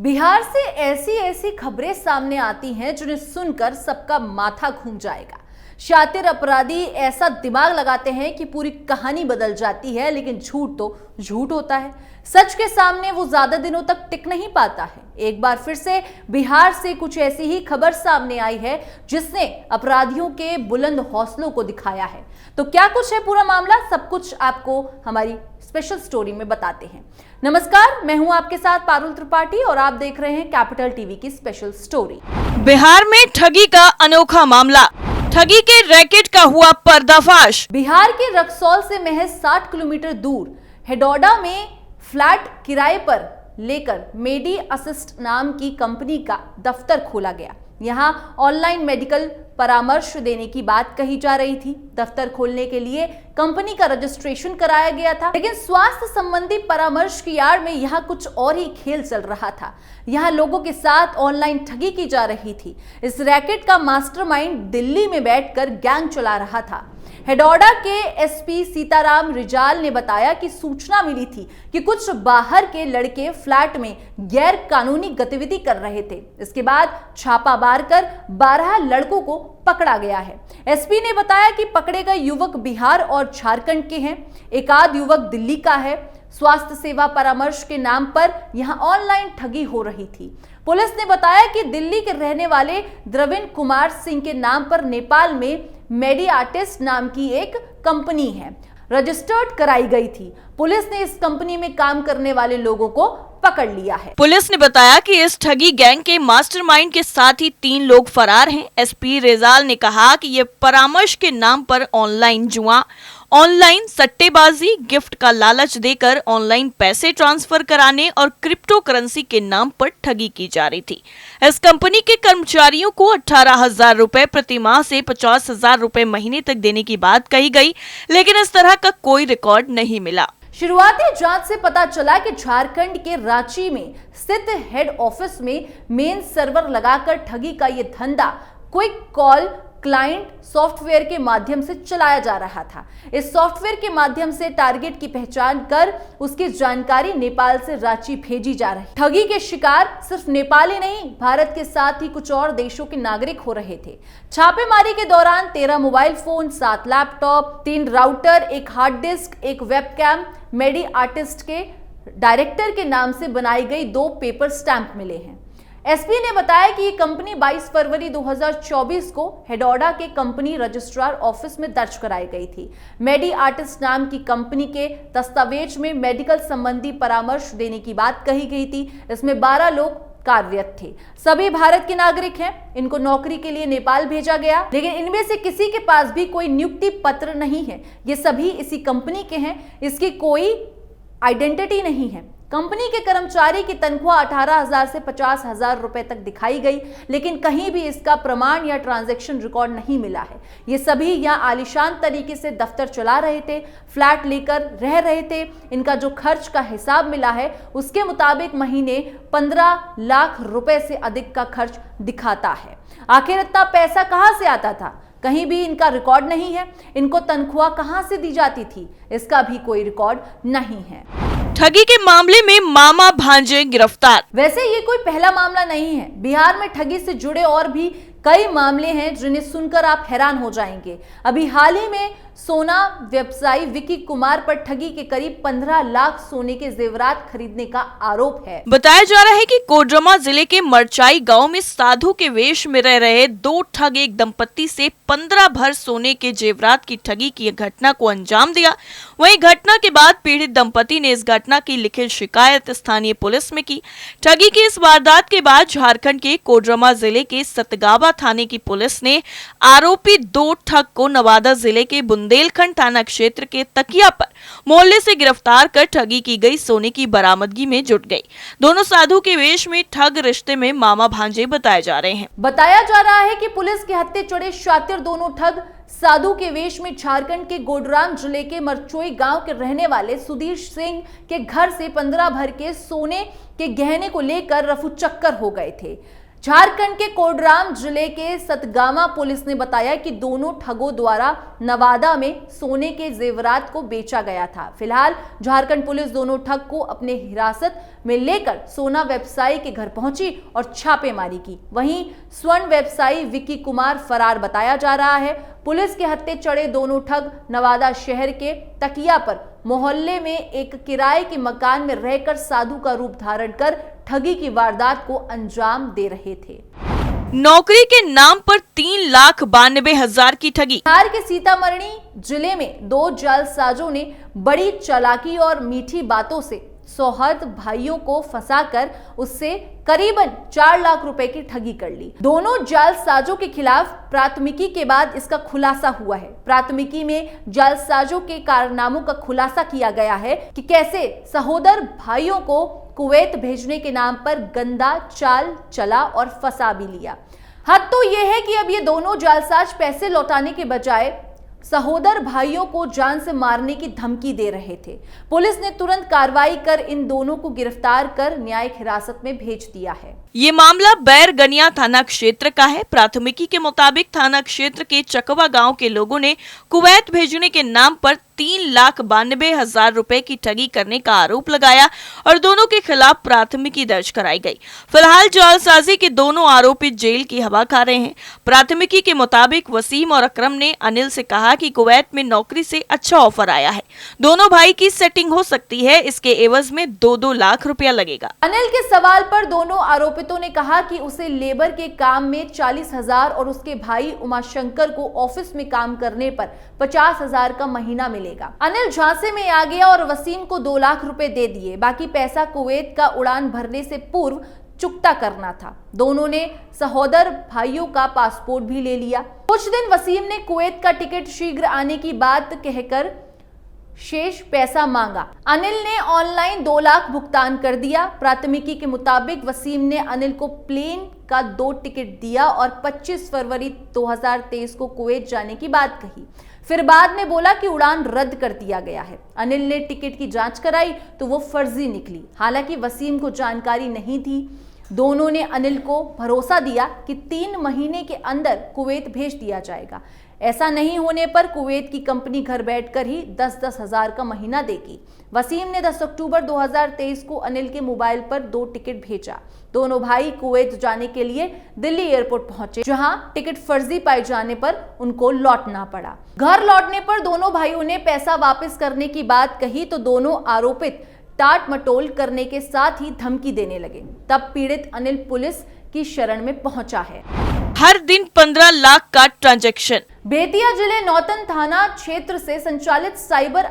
बिहार से ऐसी ऐसी खबरें सामने आती हैं जिन्हें सुनकर सबका माथा घूम जाएगा। शातिर अपराधी ऐसा दिमाग लगाते हैं कि पूरी कहानी बदल जाती है, लेकिन झूठ तो झूठ होता है। सच के सामने वो ज्यादा दिनों तक टिक नहीं पाता है। एक बार फिर से बिहार से कुछ ऐसी ही खबर सामने आई है जिसने अपराधियों के बुलंद हौसलों को दिखाया है। तो क्या कुछ है पूरा मामला, सब कुछ आपको हमारी स्पेशल स्टोरी में बताते हैं। नमस्कार, मैं हूं आपके साथ पारुल त्रिपाठी और आप देख रहे हैं कैपिटल टीवी की स्पेशल स्टोरी। बिहार में ठगी का अनोखा मामला, ठगी के रैकेट का हुआ पर्दाफाश। बिहार के रक्सौल से महज 60 किलोमीटर दूर हेडोडा में फ्लैट किराए पर लेकर मेडी असिस्ट नाम की कंपनी का दफ्तर खोला गया। यहां ऑनलाइन मेडिकल परामर्श देने की बात कही जा रही थी। दफ्तर खोलने के लिए कंपनी का रजिस्ट्रेशन कराया गया था, लेकिन स्वास्थ्य संबंधी परामर्श की आड़ में यहाँ कुछ और ही खेल चल रहा था। यहाँ लोगों के साथ ऑनलाइन ठगी की जा रही थी। इस रैकेट का मास्टरमाइंड दिल्ली में बैठकर गैंग चला रहा था। हेडोडा के एसपी सीताराम रिजाल ने बताया कि सूचना मिली थी कि कुछ बाहर के लड़के फ्लैट में गैर कानूनी गतिविधि कर रहे थे। इसके बाद छापा मारकर 12 लड़कों को पकड़ा गया है। एसपी ने बताया कि पकड़े गए युवक बिहार और झारखंड के हैं, एक आध युवक दिल्ली का है। स्वास्थ्य सेवा परामर्श के नाम पर यहां ऑनलाइन ठगी हो रही थी। पुलिस ने बताया कि दिल्ली के रहने वाले द्रविण कुमार सिंह के नाम पर नेपाल में मेडी आर्टिस्ट नाम की एक कंपनी है, रजिस्टर्ड कराई गई थी। पुलिस ने इस कंपनी में काम करने वाले लोगों को पकड़ लिया है। पुलिस ने बताया कि इस ठगी गैंग के मास्टरमाइंड के साथ ही 3 लोग फरार हैं। एसपी रेजाल ने कहा कि ये परामर्श के नाम पर ऑनलाइन जुआ, ऑनलाइन सट्टेबाजी, गिफ्ट का लालच देकर ऑनलाइन पैसे ट्रांसफर कराने और क्रिप्टो करेंसी के नाम पर ठगी की जा रही थी। इस कंपनी के कर्मचारियों को 18,000 रुपए प्रति माह से 50,000 रुपए महीने तक देने की बात कही गई, लेकिन इस तरह का कोई रिकॉर्ड नहीं मिला। शुरुआती जांच से पता चला कि झारखंड के रांची में स्थित हेड ऑफिस में मेन सर्वर लगाकर ठगी का ये धंधा क्विक कॉल क्लाइंट सॉफ्टवेयर के माध्यम से चलाया जा रहा था। इस सॉफ्टवेयर के माध्यम से टारगेट की पहचान कर उसकी जानकारी नेपाल से रांची भेजी जा रही। ठगी के शिकार सिर्फ नेपाली नहीं, भारत के साथ ही कुछ और देशों के नागरिक हो रहे थे। छापेमारी के दौरान 13 मोबाइल फोन, 7 लैपटॉप, 3 राउटर, एक हार्ड डिस्क, एक वेबकैम, मेडी आर्टिस्ट के डायरेक्टर के नाम से बनाई गई 2 पेपर स्टैंप मिले हैं। एसपी ने बताया कि ये कंपनी 22 फरवरी 2024 को हेडोडा के कंपनी रजिस्ट्रार ऑफिस में दर्ज कराई गई थी। मेडी आर्टिस्ट नाम की कंपनी के दस्तावेज में मेडिकल संबंधी परामर्श देने की बात कही गई थी। इसमें 12 लोग कार्यरत थे। सभी भारत के नागरिक हैं। इनको नौकरी के लिए नेपाल भेजा गया, लेकिन इनमें से किसी के पास भी कोई नियुक्ति पत्र नहीं है। ये सभी इसी कंपनी के हैं, इसकी कोई आइडेंटिटी नहीं है। कंपनी के कर्मचारी की तनख्वाह 18,000 से 50,000 रुपए तक दिखाई गई, लेकिन कहीं भी इसका प्रमाण या ट्रांजैक्शन रिकॉर्ड नहीं मिला है। ये सभी यहाँ आलीशान तरीके से दफ्तर चला रहे थे, फ्लैट लेकर रह रहे थे। इनका जो खर्च का हिसाब मिला है उसके मुताबिक महीने 15 लाख रुपए से अधिक का खर्च दिखाता है। आखिर इतना पैसा कहाँ से आता था? कहीं भी इनका रिकॉर्ड नहीं है। इनको तनख्वाह कहां से दी जाती थी, इसका भी कोई रिकॉर्ड नहीं है। ठगी के मामले में मामा भांजे गिरफ्तार। वैसे ये कोई पहला मामला नहीं है। बिहार में ठगी से जुड़े और भी कई मामले हैं जिन्हें सुनकर आप हैरान हो जाएंगे। अभी हाल ही में सोना व्यवसायी विकी कुमार पर ठगी के करीब 15 लाख सोने के जेवरात खरीदने का आरोप है। बताया जा रहा है कि कोडरमा जिले के मरचाई गांव में साधु के वेश में रह रहे 2 ठग एक दंपत्ति से 15 भर सोने के जेवरात की ठगी की घटना को अंजाम दिया। वहीं घटना के बाद पीड़ित दंपति ने इस घटना की लिखित शिकायत स्थानीय पुलिस में की। ठगी की इस वारदात के बाद झारखंड के कोडरमा जिले के सतगावा थाने की पुलिस ने आरोपी 2 ठग को नवादा जिले के बुंदेलखंड थाना क्षेत्र के तकिया पर मोहल्ले से गिरफ्तार कर ठगी की गई सोने की बरामदगी में जुट गई। दोनों साधु के वेश में ठग रिश्ते में मामा भांजे बताए जा रहे हैं। बताया जा रहा है कि पुलिस के हत्थे चढ़े शातिर दोनों ठग साधु के वेश में झारखंड के गोड्राम जिले के मरचोई गांव के रहने वाले सुधीर सिंह के घर से 15 भर के सोने के गहने को लेकर रफू चक्कर हो गए थे। झारखंड के कोडराम जिले के सतगामा पुलिस ने बताया कि दोनों ठगों द्वारा नवादा में सोने के जेवरात को बेचा गया था। फिलहाल झारखंड पुलिस दोनों ठग को अपने हिरासत में लेकर सोना व्यवसायी के घर पहुंची और छापेमारी की। वहीं स्वर्ण व्यवसायी विक्की कुमार फरार बताया जा रहा है। पुलिस के हत्थे चढ़े दोनों ठग नवादा शहर के तकिया पर मोहल्ले में एक किराए के मकान में रहकर साधु का रूप धारण कर ठगी की वारदात को अंजाम दे रहे थे। नौकरी के नाम पर 3,92,000 की ठगी। बिहार के सीतामढ़ी जिले में दो जालसाजों ने बड़ी चालाकी और मीठी बातों से सौहर्द भाइयों को फंसाकर उससे करीबन 4 लाख रुपए की ठगी कर ली। दोनों जालसाजों के खिलाफ प्राथमिकी के बाद इसका खुलासा हुआ है। प्राथमिकी में जालसाजों के कारनामों का खुलासा किया गया है कि कैसे सहोदर भाइयों को कुवैत भेजने के नाम पर गंदा चाल चला और फंसा भी लिया। हद तो यह है कि अब ये दोनों जालसाज पैसे लौटाने के बजाय सहोदर भाइयों को जान से मारने की धमकी दे रहे थे। पुलिस ने तुरंत कार्रवाई कर इन दोनों को गिरफ्तार कर न्यायिक हिरासत में भेज दिया है। ये मामला बैरगनिया थाना क्षेत्र का है। प्राथमिकी के मुताबिक थाना क्षेत्र के चकवा गांव के लोगों ने कुवैत भेजने के नाम पर 3,92,000 रुपए की ठगी करने का आरोप लगाया और दोनों के खिलाफ प्राथमिकी दर्ज कराई गई। फिलहाल जालसाजी के दोनों आरोपी जेल की हवा खा रहे हैं। प्राथमिकी के मुताबिक वसीम और अकरम ने अनिल से कहा कि कुवैत में नौकरी से अच्छा ऑफर आया है, दोनों भाई की सेटिंग हो सकती है, इसके एवज में 2-2 लाख रुपया लगेगा। अनिल के सवाल पर दोनों आरोपितों ने कहा कि उसे लेबर के काम में 40,000 और उसके भाई उमाशंकर को ऑफिस में काम करने पर 50,000 का महीना मिलेगा। अनिल झांसे में आ गया और वसीम को 2 लाख रुपए दे दिए। बाकी पैसा कुवैत का उड़ान भरने से पूर्व चुकता करना था। दोनों ने सहोदर भाइयों का पासपोर्ट भी ले लिया। कुछ दिन वसीम ने कुवैत का टिकट शीघ्र आने की बात कहकर शेष पैसा मांगा। अनिल ने ऑनलाइन 2 लाख भुगतान कर दिया। प्राथमिकी के मुताबिक वसीम ने अनिल को प्लेन का 2 टिकट दिया और 25 फरवरी 2023 को कुवैत जाने की बात कही। फिर बाद में बोला कि उड़ान रद्द कर दिया गया है। अनिल ने टिकट की जांच कराई तो वो फर्जी निकली। हालांकि वसीम को जानकारी नहीं थी। दोनों ने अनिल को भरोसा दिया कि 3 महीने के अंदर कुवैत भेज दिया जाएगा। ऐसा नहीं होने पर कुवैत की कंपनी घर बैठकर ही 10-10 हजार का महीना देगी। वसीम ने 10 अक्टूबर 2023 को अनिल के मोबाइल पर 2 टिकट भेजा। दोनों भाई कुवैत जाने के लिए दिल्ली एयरपोर्ट पहुंचे, जहां टिकट फर्जी पाए जाने पर उनको लौटना पड़ा। घर लौटने पर दोनों भाइयों ने पैसा वापस करने की बात कही तो दोनों आरोपित टाट मटोल करने के साथ ही धमकी देने लगे। तब पीड़ित अनिल पुलिस की शरण में पहुंचा है। हर दिन 15 लाख का ट्रांजैक्शन। बेतिया जिले नौतन थाना क्षेत्र से संचालित साइबर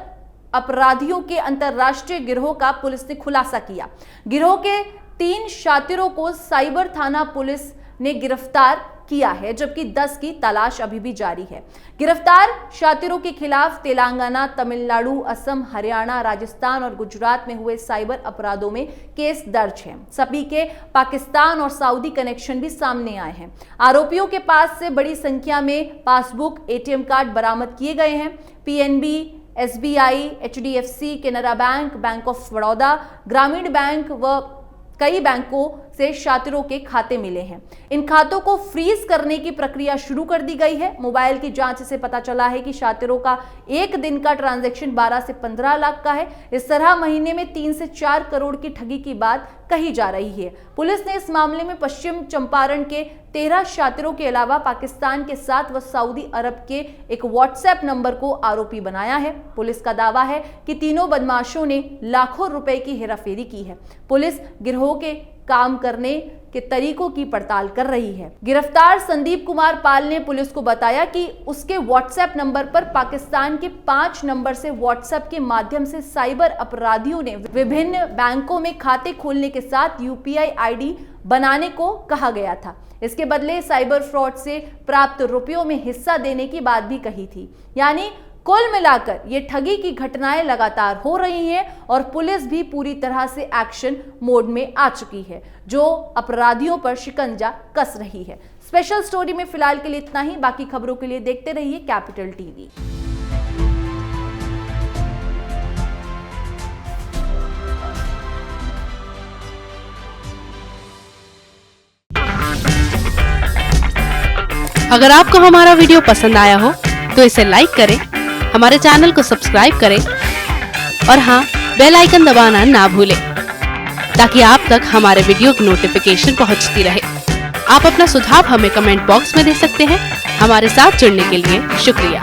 अपराधियों के अंतरराष्ट्रीय गिरोह का पुलिस ने खुलासा किया। गिरोह के 3 शातिरों को साइबर थाना पुलिस ने गिरफ्तार किया है, जबकि 10 की तलाश अभी भी जारी है। गिरफ्तार शातिरों के खिलाफ तेलंगाना, तमिलनाडु, असम, हरियाणा, राजस्थान और गुजरात में हुए साइबर अपराधों में केस दर्ज है। सभी के पाकिस्तान और सऊदी कनेक्शन भी सामने आए हैं। आरोपियों के पास से बड़ी संख्या में पासबुक, एटीएम कार्ड बरामद किए गए हैं। PNB, SBI, HDFC, Canara bank, bank of Baroda, ग्रामीण बैंक व कई बैंकों से शातिरों के खाते मिले हैं। इन खातों को फ्रीज करने की प्रक्रिया शुरू कर दी गई है। मोबाइल की जांच से पता चला है कि शातिरों का एक दिन का ट्रांजैक्शन 12 से 15 लाख का है। इस तरह महीने में 3 से 4 करोड़ की ठगी की बात कही जा रही है। पुलिस ने इस मामले में पश्चिम चंपारण के 13 शातिरों के अलावा पाकिस्तान के 7 व सऊदी अरब के एक व्हाट्सएप नंबर को आरोपी बनाया है। पुलिस का दावा है कि तीनों बदमाशों ने लाखों रुपए की हेराफेरी की है। पुलिस गिरोह के काम करने के तरीकों की पड़ताल कर रही है। गिरफ्तार संदीप कुमार पाल ने पुलिस को बताया कि उसके व्हाट्सएप नंबर पर पाकिस्तान के 5 नंबर से व्हाट्सएप के माध्यम से साइबर अपराधियों ने विभिन्न बैंकों में खाते खोलने के साथ यूपीआई आईडी बनाने को कहा गया था। इसके बदले साइबर फ्रॉड से प्राप्त रुपयों में हिस्सा देने की बात भी कही थी। यानी कुल मिलाकर ये ठगी की घटनाएं लगातार हो रही हैं और पुलिस भी पूरी तरह से एक्शन मोड में आ चुकी है, जो अपराधियों पर शिकंजा कस रही है। स्पेशल स्टोरी में फिलहाल के लिए इतना ही। बाकी खबरों के लिए देखते रहिए कैपिटल टीवी। अगर आपको हमारा वीडियो पसंद आया हो तो इसे लाइक करें, हमारे चैनल को सब्सक्राइब करें और हाँ, बेल आइकन दबाना ना भूलें ताकि आप तक हमारे वीडियो की नोटिफिकेशन पहुंचती रहे। आप अपना सुझाव हमें कमेंट बॉक्स में दे सकते हैं। हमारे साथ जुड़ने के लिए शुक्रिया।